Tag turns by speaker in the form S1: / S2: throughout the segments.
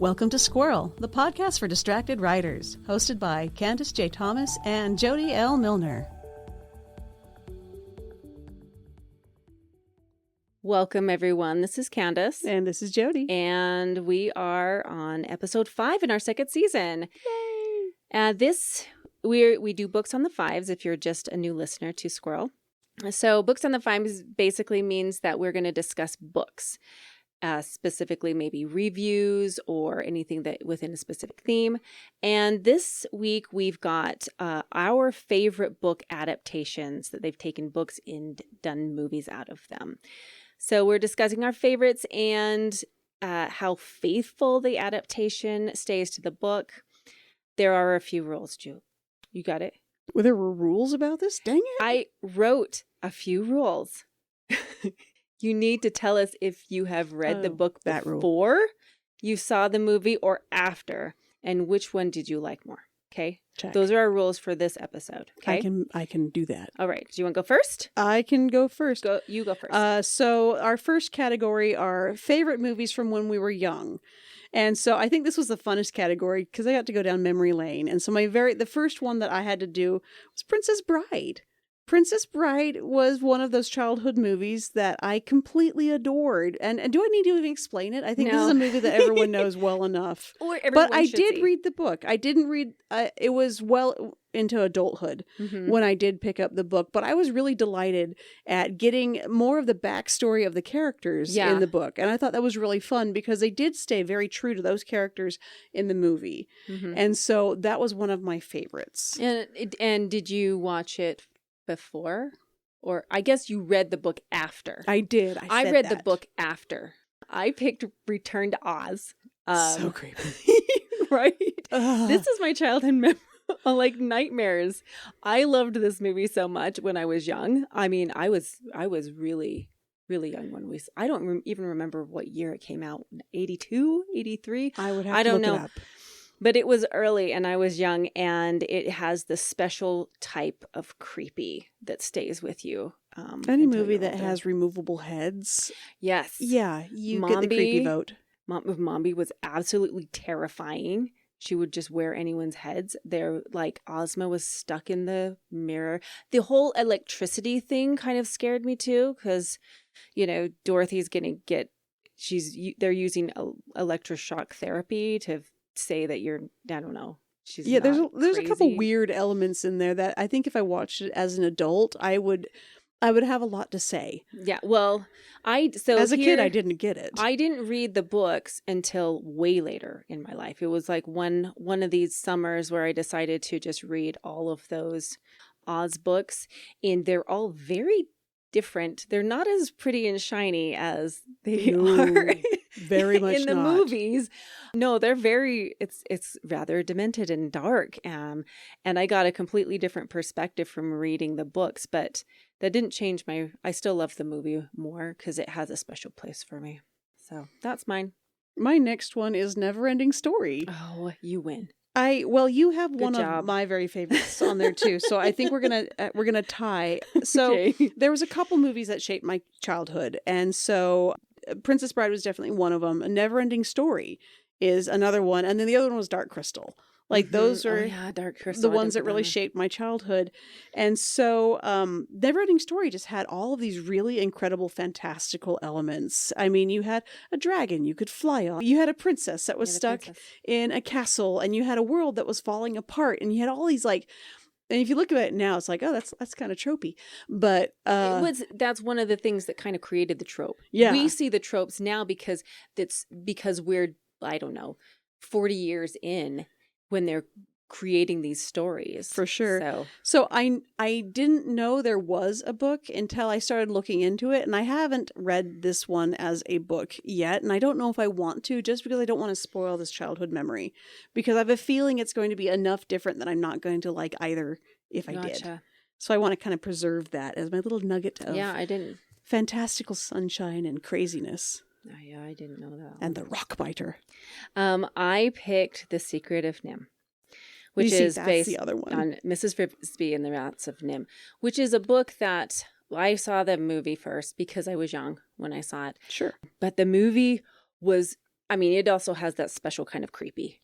S1: Welcome to Squirrel, the podcast for distracted writers, hosted by Candace J. Thomas and Jody L. Milner.
S2: Welcome, everyone. This is Candace.
S1: And this is Jody.
S2: And we are on episode 5 in our second season.
S1: Yay!
S2: We do books on the fives if you're just a new listener to Squirrel. So books on the fives basically means that we're going to discuss books. Specifically maybe reviews or anything that within a specific theme. And this week we've got our favorite book adaptations that they've taken books and done movies out of them. So we're discussing our favorites and how faithful the adaptation stays to the book. There are a few rules, Ju. You got it?
S1: Well, there were rules about this? Dang it.
S2: I wrote a few rules. You need to tell us if you have read the book before you saw the movie or after, and which one did you like more. Okay?
S1: Check.
S2: Those are our rules for this episode. Okay?
S1: I can do that.
S2: All right. Do you want to go first?
S1: I can go first.
S2: You go first.
S1: So our first category are favorite movies from when we were young. And so I think this was the funnest category because I got to go down memory lane. And so the first one that I had to do was Princess Bride. Princess Bride was one of those childhood movies that I completely adored. And do I need to even explain it? I think this is a movie that everyone knows well enough.
S2: Or everyone
S1: but I
S2: should
S1: did
S2: see.
S1: read the book. I didn't read, it was well into adulthood when I did pick up the book. But I was really delighted at getting more of the backstory of the characters in the book. And I thought that was really fun because they did stay very true to those characters in the movie. And so that was one of my favorites.
S2: And did you watch it before? Or I guess you read the book after.
S1: I did.
S2: I read the book after. I picked Return to Oz.
S1: So creepy.
S2: Right? This is my childhood memory. Like nightmares. I loved this movie so much when I was young. I mean, I was really, really young when I don't even remember what year it came out. 82, 83?
S1: I would have
S2: I
S1: to
S2: don't
S1: look
S2: know.
S1: it up.
S2: But it was early and I was young, and it has the special type of creepy that stays with you.
S1: Any
S2: until
S1: movie
S2: you're
S1: that
S2: older.
S1: has removable heads.
S2: Yes.
S1: Yeah, you get the creepy vote.
S2: Mombi was absolutely terrifying. She would just wear anyone's heads. They're like, Ozma was stuck in the mirror. The whole electricity thing kind of scared me too, because, Dorothy's going to they're using electroshock therapy to say that I don't know.
S1: There's a couple
S2: crazy.
S1: weird elements in there that I think if I watched it as an adult, I would have a lot to say.
S2: Yeah, well,
S1: as a kid, I didn't get it.
S2: I didn't read the books until way later in my life. It was like one of these summers where I decided to just read all of those Oz books, and they're all very different. They're not as pretty and shiny as they are
S1: very much
S2: in the
S1: not.
S2: movies. No, they're it's rather demented and dark. And I got a completely different perspective from reading the books, but that didn't change I still love the movie more because it has a special place for me. So that's mine.
S1: My next one is Neverending Story.
S2: Oh, you win.
S1: You have one
S2: job.
S1: of my very favorites on there too. So I think we're gonna tie. So
S2: Okay.
S1: there was a couple movies that shaped my childhood, and so Princess Bride was definitely one of them. A Neverending Story is another one, and then the other one was Dark Crystal. Like those are
S2: Dark Crystal.
S1: the ones that really shaped my childhood. And so Neverending Story just had all of these really incredible, fantastical elements. I mean, you had a dragon you could fly on. You had a princess that was stuck in a castle, and you had a world that was falling apart, and you had all these and if you look at it now, it's like, oh, that's kind of tropey. But
S2: that's one of the things that kind of created the trope.
S1: Yeah.
S2: We see the tropes now because we're, I don't know, 40 years in when they're creating these stories.
S1: For sure. So I didn't know there was a book until I started looking into it, and I haven't read this one as a book yet, and I don't know if I want to, just because I don't want to spoil this childhood memory, because I have a feeling it's going to be enough different that I'm not going to like either if I did. So I want to kind of preserve that as my little nugget of fantastical sunshine and craziness.
S2: Oh, yeah, I didn't know that.
S1: And the Rockbiter.
S2: I picked The Secret of NIMH, which is based
S1: the other one.
S2: on Mrs. Frisby and the Rats of NIMH, which is a book that I saw the movie first because I was young when I saw it.
S1: Sure.
S2: But the movie was I mean, it also has that special kind of creepy.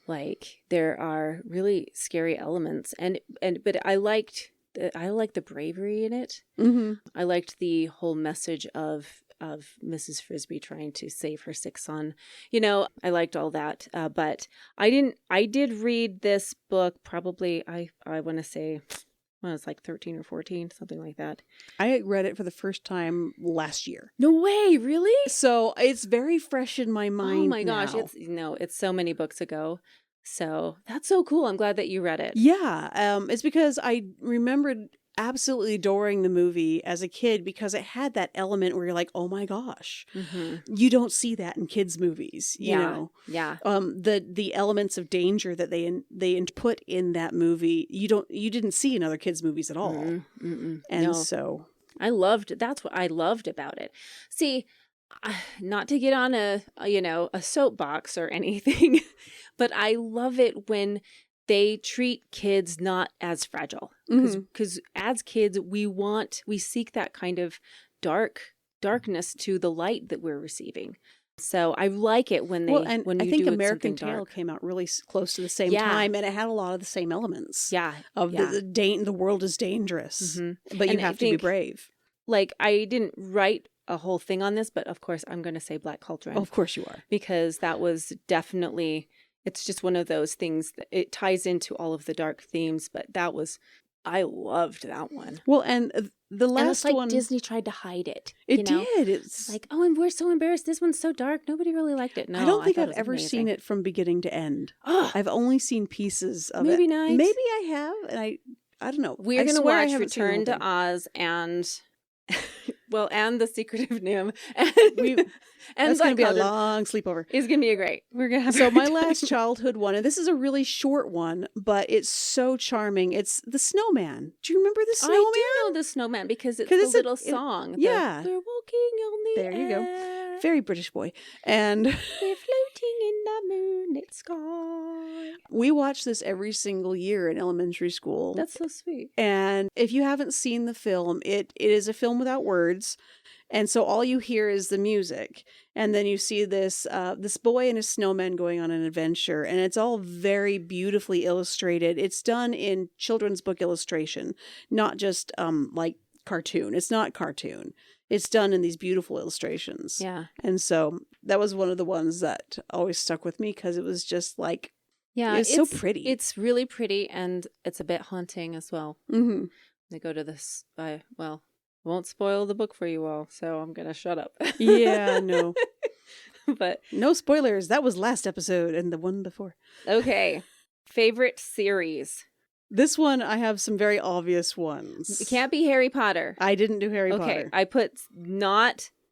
S2: Like there are really scary elements, but I liked the bravery in it.
S1: Mm-hmm.
S2: I liked the whole message of Mrs. Frisbee trying to save her sick son. You know, I liked all that. But I didn't. I did read this book probably. I want to say when I was like 13 or 14, something like that.
S1: I read it for the first time last year.
S2: No way, really?
S1: So it's very fresh in my mind.
S2: Oh my gosh,
S1: now.
S2: it's so many books ago. So that's so cool. I'm glad that you read it.
S1: Yeah, it's because I remembered absolutely adoring the movie as a kid because it had that element where you're like, oh my gosh, you don't see that in kids' movies, you know.
S2: Yeah.
S1: The elements of danger that they put in that movie, you didn't see in other kids' movies at all, and so
S2: that's what I loved about it. See, not to get on a soapbox or anything, but I love it when they treat kids not as fragile, because as kids we seek that kind of darkness to the light that we're receiving. So I like it when I think
S1: American Tail came out really close to the same time, and it had a lot of the same elements.
S2: Yeah,
S1: of the world is dangerous, but you have to be brave.
S2: Like I didn't write a whole thing on this, but of course I'm going to say Black Cauldron.
S1: Oh, of course you are,
S2: because that was definitely. It's just one of those things that it ties into all of the dark themes, but I loved that one.
S1: Well, and the last
S2: one,
S1: Disney
S2: tried to hide it.
S1: It did. It's
S2: like, oh, and we're so embarrassed. This one's so dark. Nobody really liked it. No,
S1: I don't think I've ever seen it from beginning to end. I've only seen pieces of
S2: Maybe
S1: it.
S2: Night.
S1: Maybe I have, and I don't know.
S2: We're going to watch Return to Oz and and The Secret of NIMH. And
S1: that's going to be a long sleepover.
S2: It's going to be great. We're going to have
S1: So my last childhood one, and this is a really short one, but it's so charming. It's The Snowman. Do you remember The Snowman?
S2: I do know The Snowman because it's a little song.
S1: Yeah.
S2: They're walking on the
S1: air. There you go. Very British boy. And
S2: they're floating in the moonlit sky.
S1: We watched this every single year in elementary school.
S2: That's so sweet.
S1: And if you haven't seen the film, it is a film without words. And so all you hear is the music. And then you see this boy and a snowman going on an adventure. And it's all very beautifully illustrated. It's done in children's book illustration, not just like cartoon. It's not cartoon. It's done in these beautiful illustrations.
S2: Yeah.
S1: And so that was one of the ones that always stuck with me because it was just like, it's so pretty.
S2: It's really pretty and it's a bit haunting as well.
S1: Mm-hmm.
S2: They go to this, won't spoil the book for you all, so I'm going to shut up.
S1: Yeah, no.
S2: But
S1: no spoilers. That was last episode and the one before.
S2: Okay. Favorite series?
S1: This one, I have some very obvious ones.
S2: It can't be Harry Potter.
S1: I didn't do Harry Potter.
S2: Okay, I put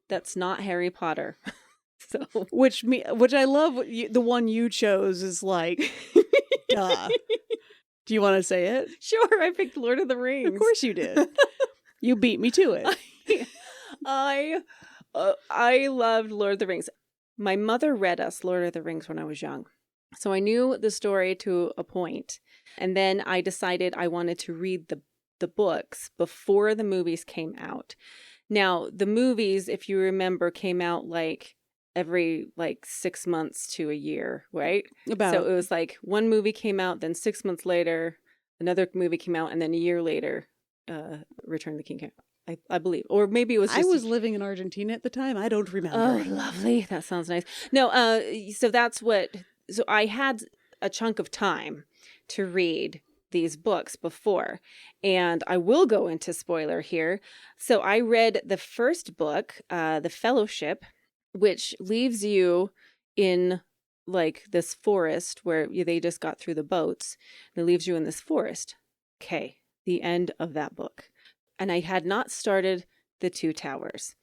S2: that's not Harry Potter. So
S1: Which I love, the one you chose is like, duh. Do you want to say it?
S2: Sure, I picked Lord of the Rings.
S1: Of course you did. You beat me to it.
S2: I loved Lord of the Rings. My mother read us Lord of the Rings when I was young. So I knew the story to a point. And then I decided I wanted to read the books before the movies came out. Now, the movies, if you remember, came out like every 6 months to a year, right? So it was like one movie came out, then 6 months later, another movie came out, and then a year later, Return of the King came out, I believe. Or maybe it was just...
S1: I was living in Argentina at the time. I don't remember.
S2: Oh, lovely. That sounds nice. No, so that's what... So I had a chunk of time to read these books before, and I will go into spoiler here. So I read the first book, The Fellowship, which leaves you in like this forest where they just got through the boats. And it leaves you in this forest. Okay, the end of that book. And I had not started The Two Towers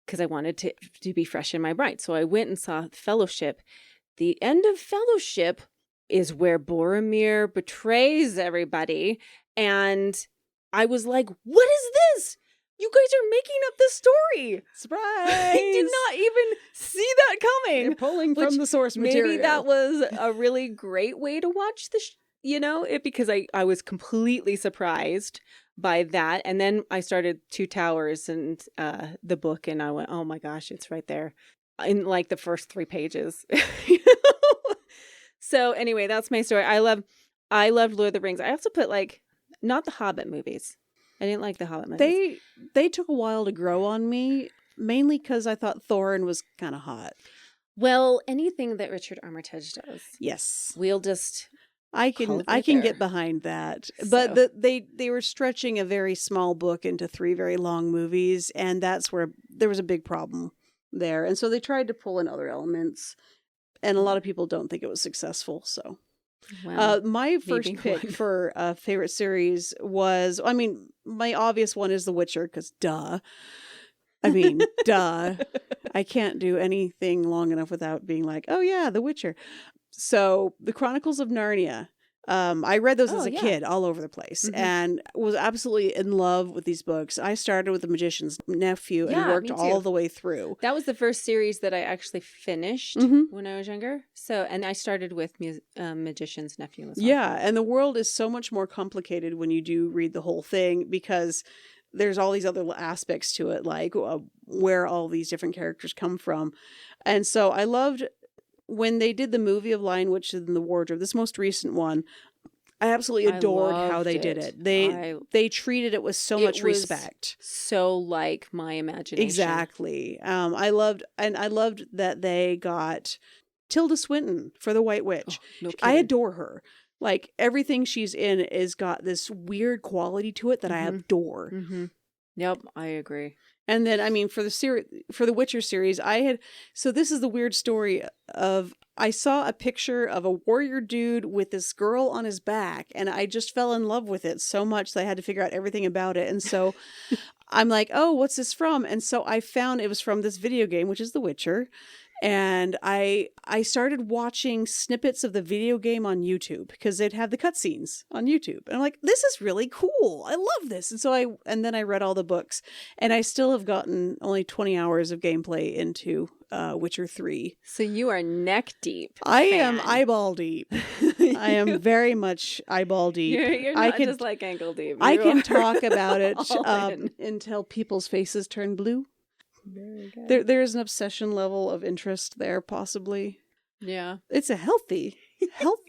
S2: because I wanted to be fresh in my mind. So I went and saw Fellowship. The end of Fellowship is where Boromir betrays everybody. And I was like, what is this? You guys are making up this story.
S1: Surprise!
S2: I did not even see that coming.
S1: You're pulling from the source material.
S2: Maybe that was a really great way to watch because I was completely surprised by that. And then I started Two Towers and the book, and I went, oh my gosh, it's right there. in like the first 3 pages. So anyway, that's my story. I loved Lord of the Rings. I also put like not the Hobbit movies. I didn't like the Hobbit movies.
S1: They took a while to grow on me, mainly because I thought Thorin was kind of hot.
S2: Well, anything that Richard Armitage does,
S1: Yes,
S2: we'll just
S1: I
S2: call it
S1: can
S2: right there.
S1: get behind that. But
S2: So.
S1: they were stretching a very small book into 3 very long movies, and that's where there was a big problem there. And so they tried to pull in other elements, and a lot of people don't think it was successful. So
S2: Well,
S1: my first
S2: maybe
S1: pick
S2: one.
S1: for a favorite series was, I mean, my obvious one is The Witcher, because duh. I mean, duh. I can't do anything long enough without being like, oh yeah, The Witcher. So the Chronicles of Narnia. I read those as
S2: Oh,
S1: a
S2: yeah.
S1: kid all over the place
S2: Mhm.
S1: and was absolutely in love with these books. I started with The Magician's Nephew and
S2: Yeah,
S1: worked
S2: me too.
S1: all the way through.
S2: That was the first series that I actually finished
S1: Mhm.
S2: when I was younger. So, and I started with Magician's Nephew as well.
S1: Yeah, and the world is so much more complicated when you do read the whole thing because there's all these other aspects to it, like where all these different characters come from. And so I loved when they did the movie of Lion Witch in the Wardrobe, this most recent one. I absolutely adored how
S2: loved
S1: they did
S2: it.
S1: it. They treated it with so
S2: It
S1: much
S2: was
S1: respect.
S2: So like my imagination.
S1: Exactly. I loved that they got Tilda Swinton for the White Witch.
S2: Oh, no
S1: I
S2: kidding.
S1: adore her. Like everything she's in is got this weird quality to it that I
S2: Mhm.
S1: adore.
S2: Mm-hmm. Yep, I agree.
S1: And then, I mean, for the Witcher series, so this is the weird story of, I saw a picture of a warrior dude with this girl on his back, and I just fell in love with it so much that I had to figure out everything about it. And so I'm like, oh, what's this from? And so I found it was from this video game, which is The Witcher. And I started watching snippets of the video game on YouTube because they'd have the cutscenes on YouTube. And I'm like, this is really cool. I love this. And then I read all the books, and I still have gotten only 20 hours of gameplay into Witcher 3.
S2: So you are neck deep.
S1: I
S2: fan.
S1: am eyeball deep. I am very much eyeball deep.
S2: You're
S1: I
S2: not
S1: can,
S2: just like ankle deep.
S1: I
S2: You
S1: can
S2: are
S1: talk about it
S2: all in.
S1: until people's faces turn blue.
S2: Very good.
S1: There's an obsession level of interest there, possibly.
S2: Yeah.
S1: It's a healthy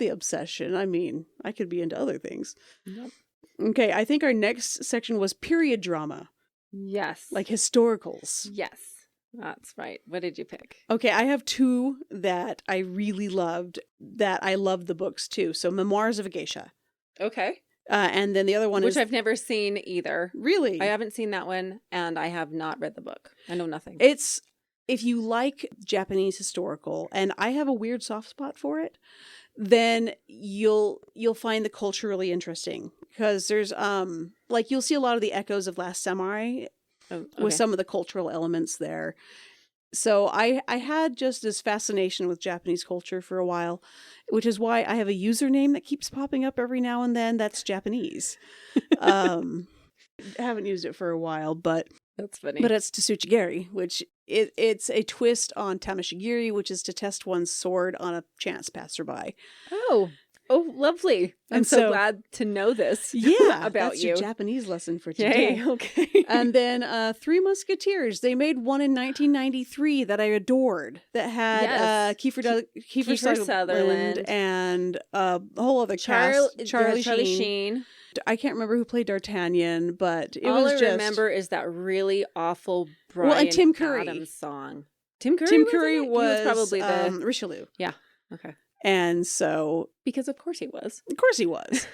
S1: obsession. I mean, I could be into other things.
S2: Yep.
S1: Okay, I think our next section was period drama,
S2: Yes.
S1: like historicals.
S2: Yes. That's right. What did you pick?
S1: Okay, I have 2 that I really loved, that I loved the books too. So Memoirs of a Geisha.
S2: Okay.
S1: And then the other one
S2: Which
S1: is...
S2: I've never seen either.
S1: Really?
S2: I haven't seen that one, and I have not read the book. I know nothing.
S1: It's... If you like Japanese historical, and I have a weird soft spot for it, then you'll find the culture really interesting, because there's like you'll see a lot of the echoes of Last Samurai
S2: Oh,
S1: with some of the cultural elements there. So I had just this fascination with Japanese culture for a while, which is why I have a username that keeps popping up every now and then. That's Japanese. I haven't used it for a while, but
S2: That's funny.
S1: But it's Tsuchigiri, which it's a twist on Tamashigiri, which is to test one's sword on a chance passerby.
S2: Oh, lovely. I'm
S1: And
S2: so
S1: so-
S2: glad to know this.
S1: Yeah,
S2: about
S1: that's
S2: you.
S1: your Japanese lesson for today.
S2: Yay. Okay.
S1: And then Three Musketeers. They made one in 1993 that I adored. That had
S2: Yes.
S1: Kiefer
S2: Sutherland.
S1: Sutherland and a whole other cast. Charlie Sheen. I can't remember who played D'Artagnan, but it
S2: All
S1: was
S2: I
S1: just
S2: remember is that really awful Brian
S1: Well, and Tim Curry.
S2: Adams song. Tim Curry.
S1: Tim
S2: was
S1: Curry
S2: in it?
S1: was
S2: He was probably the
S1: Richelieu,
S2: okay.
S1: and so
S2: Because of course he was.
S1: of course he was.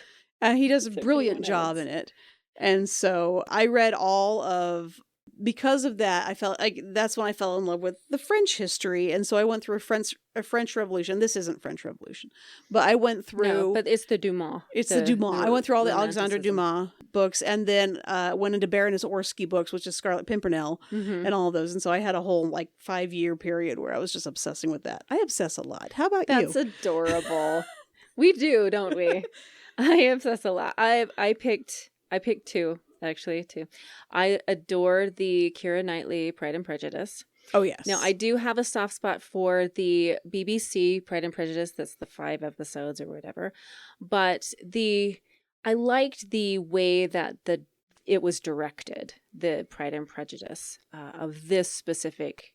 S1: He does a
S2: Except
S1: brilliant
S2: everyone
S1: job
S2: else.
S1: in it. And so I read because of that, I felt like that's when I fell in love with the French history. And so I went through a French Revolution. This isn't French Revolution, but I went through.
S2: No, but it's the Dumas.
S1: It's the Dumas. I went through all the Alexandre
S2: romanticism.
S1: Dumas books, and then went into Baroness Orski books, which is Scarlet Pimpernel,
S2: Mhm.
S1: and all of those. And so I had a whole 5-year period where I was just obsessing with that. I obsess a lot. How about
S2: That's
S1: you?
S2: adorable. We do, don't we? I obsess a lot. I picked 2, actually, 2. I adore the Keira Knightley Pride and Prejudice.
S1: Oh yes.
S2: Now, I do have a soft spot for the BBC Pride and Prejudice. That's the 5 episodes or whatever. But I liked the way that it was directed, the Pride and Prejudice of this specific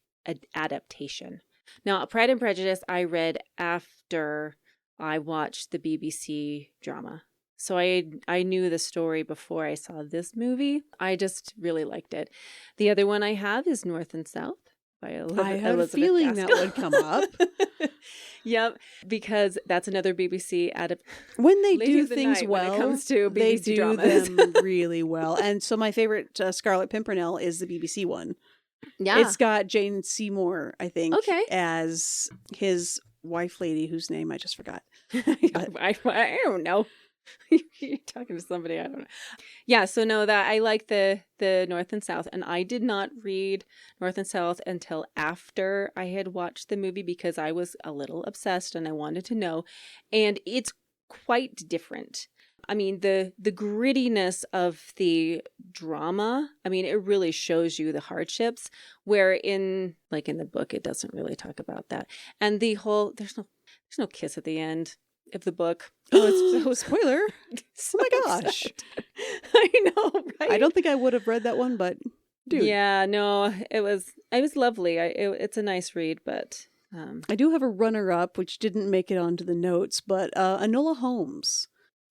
S2: adaptation. Now, Pride and Prejudice I read after I watched the BBC drama. So I knew the story before I saw this movie. I just really liked it. The other one I have is North and South by
S1: I had a feeling that would come up.
S2: Yep, because that's another BBC
S1: When they
S2: Lady
S1: do
S2: of the
S1: things
S2: Night
S1: well,
S2: when it comes to
S1: they
S2: BBC
S1: do
S2: dramas.
S1: them really well. And so my favorite Scarlet Pimpernel is the BBC one.
S2: Yeah.
S1: It's got Jane Seymour, I think,
S2: Okay.
S1: as his wife lady, whose name I just forgot.
S2: I don't know. You're talking to somebody I don't know. Yeah, so no, that I like the North and South, and I did not read North and South until after I had watched the movie because I was a little obsessed and I wanted to know, and it's quite different. I mean, the grittiness of the drama, I mean, it really shows you the hardships, where in the book it doesn't really talk about that. And the whole there's no kiss at the end of the book.
S1: Oh, it's so spoiler.
S2: So
S1: Oh my gosh.
S2: sad. I know, right?
S1: I don't think I would have read that one, but dude.
S2: Yeah, no, it was lovely. It's a nice read, but
S1: I do have a runner-up, which didn't make it onto the notes, but Enola Holmes.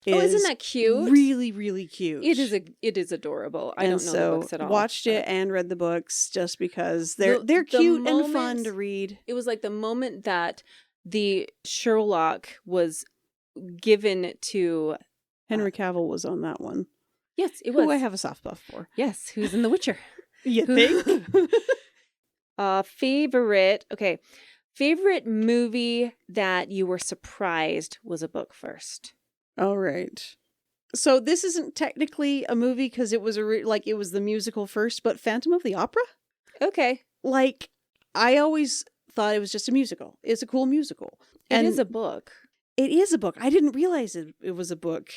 S2: isn't that cute?
S1: Really, really cute.
S2: It is adorable. I don't know the books at all.
S1: Watched it and read the books just because they're
S2: The
S1: cute and fun
S2: moment-
S1: to read.
S2: It was like the moment that the Sherlock was given to
S1: Henry Cavill was on that one.
S2: yes, it was.
S1: Who I have a soft spot for.
S2: Yes, who's in The Witcher?
S1: You think?
S2: Favorite movie that you were surprised was a book first.
S1: All right. So this isn't technically a movie because it was it was the musical first, but Phantom of the Opera?
S2: Okay.
S1: Like, I always thought it was just a musical. It's a cool musical.
S2: It is a book.
S1: It is a book. I didn't realize it was a book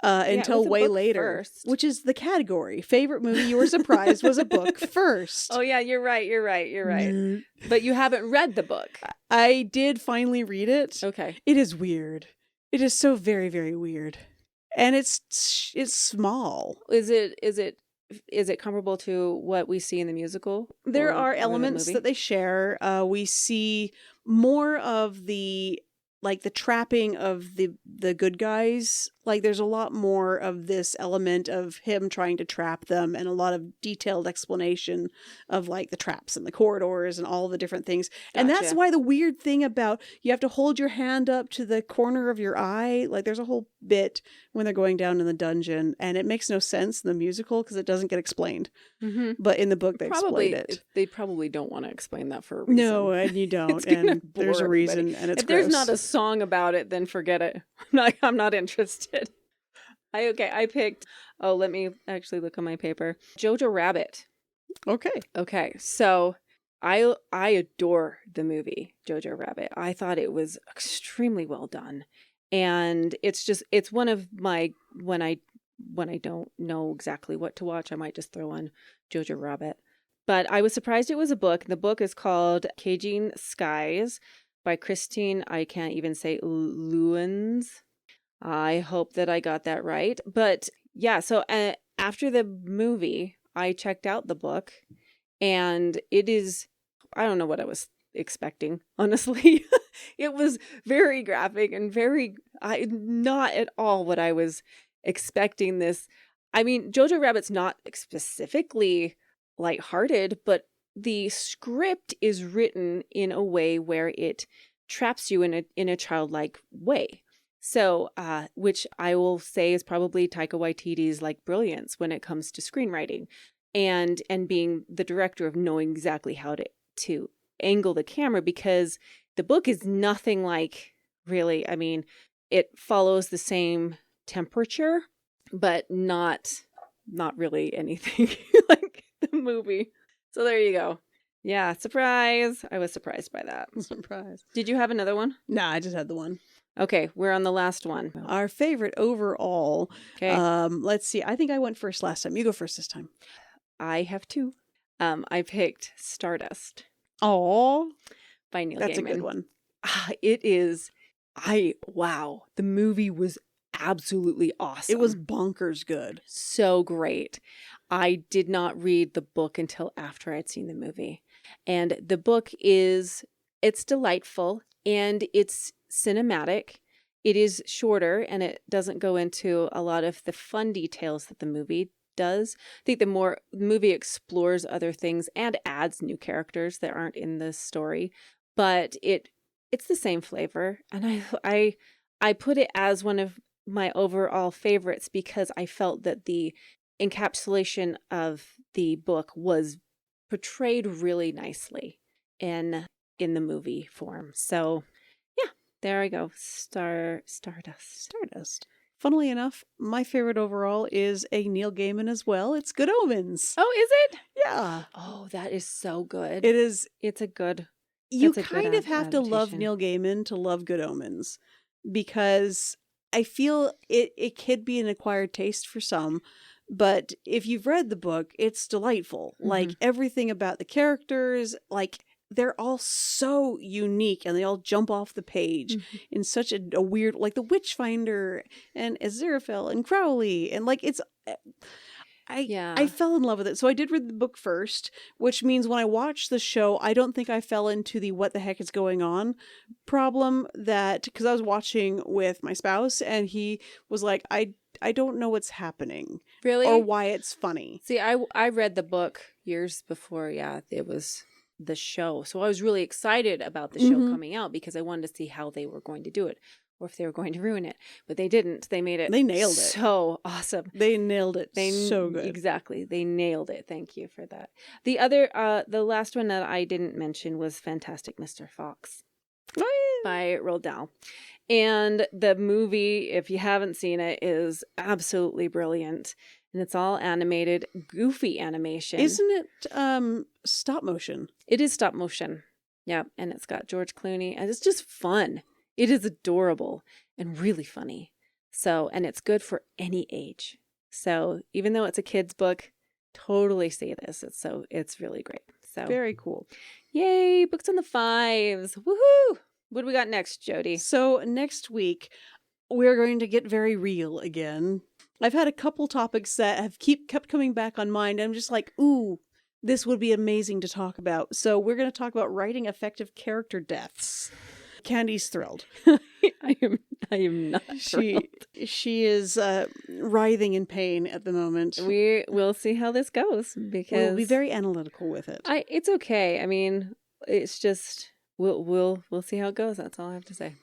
S1: until
S2: was a
S1: way
S2: book
S1: later,
S2: first.
S1: which is the category. Favorite movie you were surprised was a book first.
S2: Oh yeah, you're right. But you haven't read the book.
S1: I did finally read it.
S2: Okay.
S1: It is weird. It is so very, very weird. And it's small.
S2: Is it comparable to what we see in the musical?
S1: There
S2: or
S1: are
S2: the
S1: elements
S2: movie?
S1: that they share. We see more of the trapping of the good guys. Like, there's a lot more of this element of him trying to trap them and a lot of detailed explanation of the traps and the corridors and all the different things. And that's
S2: Gotcha.
S1: why the weird thing about you have to hold your hand up to the corner of your eye. Like, there's a whole bit when they're going down in the dungeon and it makes no sense in the musical because it doesn't get explained.
S2: Mm-hmm.
S1: But in the book, they explain it.
S2: They probably don't want to explain that for a reason.
S1: No, and you don't.
S2: It's gonna
S1: And there's
S2: bore
S1: a reason,
S2: everybody.
S1: and it's
S2: if there's
S1: gross.
S2: not a song about it, then forget it. I'm not interested. I picked. Oh, let me actually look on my paper. Jojo Rabbit.
S1: Okay.
S2: Okay, so I adore the movie Jojo Rabbit. I thought it was extremely well done, and it's one of my when I don't know exactly what to watch, I might just throw on Jojo Rabbit. But I was surprised it was a book. The book is called Caging Skies by Christine, I can't even say, Lewins. I hope that I got that right. But yeah, so after the movie, I checked out the book, and it is, I don't know what I was expecting, honestly. It was very graphic and not at all what I was expecting this. I mean, Jojo Rabbit's not specifically lighthearted, but the script is written in a way where it traps you in a childlike way. So, which I will say is probably Taika Waititi's brilliance when it comes to screenwriting, and being the director of knowing exactly how to angle the camera, because the book is nothing like, really. I mean, it follows the same temperature, but not really anything like the movie. So there you go. Yeah, surprise. I was surprised by that.
S1: Surprise.
S2: Did you have another one?
S1: Nah, I just had the one.
S2: Okay, we're on the last one.
S1: Our favorite overall.
S2: Okay.
S1: Let's see. I think I went first last time. You go first this time.
S2: I have two. I picked Stardust
S1: Oh,
S2: by Neil Gaiman.
S1: that's a good one.
S2: It is. Wow. The movie was absolutely awesome.
S1: It was bonkers good.
S2: so great. I did not read the book until after I'd seen the movie. And the book it's delightful and it's cinematic. It is shorter and it doesn't go into a lot of the fun details that the movie does. I think the movie explores other things and adds new characters that aren't in the story, but it's the same flavor. And I put it as one of my overall favorites because I felt that the encapsulation of the book was portrayed really nicely in the movie form. So yeah, there I go. Stardust.
S1: Funnily enough, my favorite overall is a Neil Gaiman as well. It's Good Omens.
S2: Oh, is it?
S1: Yeah.
S2: Oh, that is so good.
S1: It is.
S2: It's a good.
S1: You
S2: That's a
S1: kind
S2: good
S1: of have to love
S2: adaptation.
S1: Neil Gaiman to love Good Omens, because I feel it could be an acquired taste for some, but if you've read the book, it's delightful. Like everything about the characters, like they're all so unique and they all jump off the page in such a weird, like the Witchfinder and Aziraphale and Crowley, and like it's. I fell in love with it. So I did read the book first, which means when I watched the show, I don't think I fell into the what the heck is going on problem, that because I was watching with my spouse and he was like, I don't know what's happening.
S2: Really?
S1: Or why it's funny.
S2: See, I read the book years before, it was the show. So I was really excited about the show coming out because I wanted to see how they were going to do it or if they were going to ruin it. But they didn't. They made it.
S1: They nailed it.
S2: So awesome.
S1: They nailed it. So good.
S2: Exactly. They nailed it. Thank you for that. The other, the last one that I didn't mention was Fantastic Mr. Fox by Roald Dahl. And the movie, if you haven't seen it, is absolutely brilliant. And it's all animated, goofy animation.
S1: Isn't it stop motion?
S2: It is stop motion. Yeah. And it's got George Clooney. And it's just fun. It is adorable and really funny. So, and it's good for any age. So even though it's a kid's book, totally see this. It's really great. So
S1: Very cool.
S2: Yay. Books on the Fives. Woohoo. What do we got next, Jody?
S1: So next week, we're going to get very real again. I've had a couple topics that have kept coming back on mind. I'm just like, ooh, this would be amazing to talk about. So we're going to talk about writing effective character deaths. Candy's thrilled.
S2: I am not thrilled.
S1: She is writhing in pain at the moment.
S2: We will see how this goes because
S1: we'll be very analytical with it.
S2: It's okay. I mean, it's just we'll see how it goes. That's all I have to say.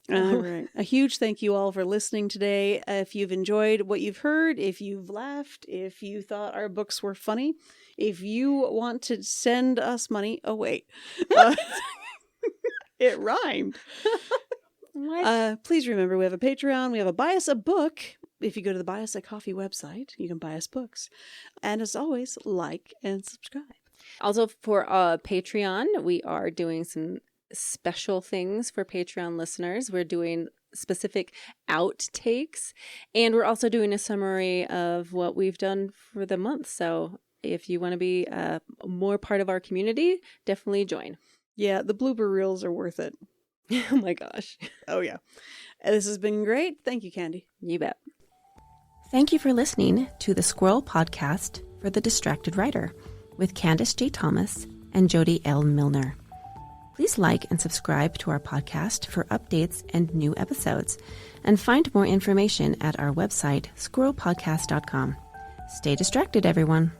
S1: All right. A huge thank you all for listening today. If you've enjoyed what you've heard, if you've laughed, if you thought our books were funny, if you want to send us money. Oh, wait. It rhymed.
S2: What?
S1: Please remember, we have a Patreon. We have a Buy Us a Book. If you go to the Buy Us a Coffee website, you can buy us books. And as always, like and subscribe.
S2: Also for Patreon, we are doing some special things for Patreon listeners. We're doing specific outtakes, and we're also doing a summary of what we've done for the month. So if you want to be more part of our community, definitely join.
S1: Yeah, the blooper reels are worth it.
S2: Oh my gosh.
S1: Oh yeah. This has been great. Thank you, Candy.
S2: You bet.
S3: Thank you for listening to the Squirrel Podcast for the Distracted Writer with Candace J. Thomas and Jody L. Milner. Please like and subscribe to our podcast for updates and new episodes, and find more information at our website, squirrelpodcast.com. Stay distracted, everyone.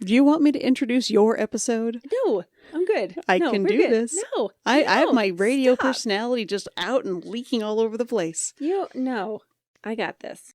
S1: Do you want me to introduce your episode?
S2: No, I'm good.
S1: I
S2: No,
S1: can
S2: we're
S1: do
S2: good.
S1: this.
S2: No,
S1: I have
S2: no,
S1: my radio
S2: stop.
S1: personality just out and leaking all over the place.
S2: No, I got this.